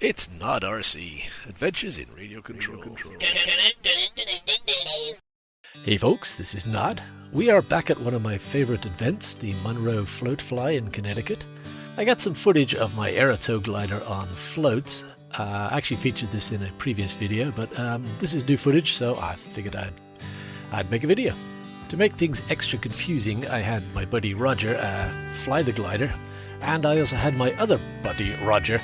It's not RC. Adventures in Radio Control. Hey folks, this is Nod. We are back at one of my favorite events, the Monroe Floatfly in Connecticut. I got some footage of my Aerotow glider on floats. I actually featured this in a previous video, but this is new footage, so I figured I'd make a video. To make things extra confusing, I had my buddy Roger fly the glider, and I also had my other buddy Roger,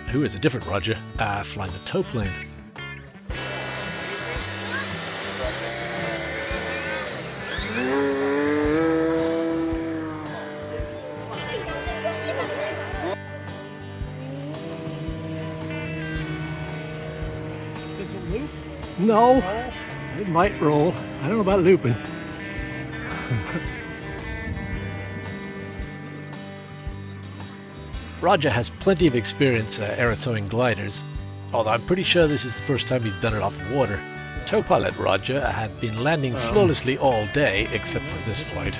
who is a different Roger, fly the tow plane. Does it loop? No, it might roll. I don't know about looping. Roger has plenty of experience aerotowing gliders, although I'm pretty sure this is the first time he's done it off water. Tow pilot Roger had been landing flawlessly all day except for this flight.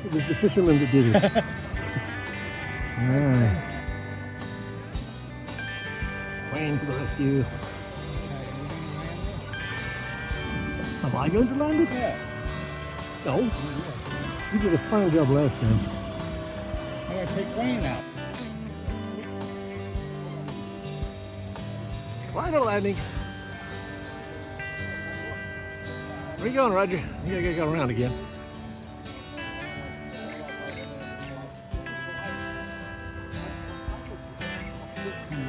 It was the fisherman that did it. Wayne to the rescue. Am I going to land it? Yeah. No. You did a fine job last time. I'm going to take Wayne out. Glider landing. Where are you going, Roger? You gotta go around again.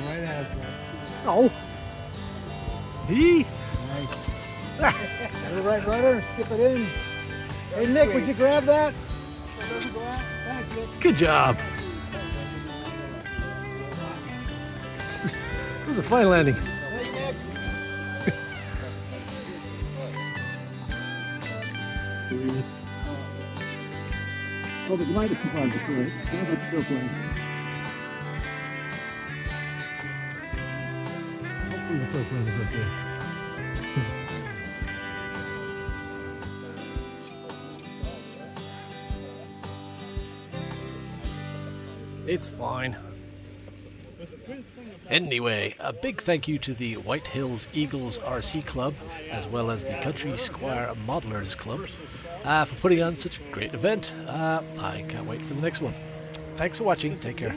Right out there. Oh. He. Nice. That's the right rudder. Skip it in. Hey Nick, would you grab that? Thanks, Nick. Good job. It was a fine landing. Hey Nick. Oh, but you might have survived before. How about the tow plane? Hopefully the tow plane is up there. It's fine. Anyway, a big thank you to the White Hills Eagles RC Club, as well as the Country Squire Modelers Club, for putting on such a great event. I can't wait for the next one. Thanks for watching. Take care.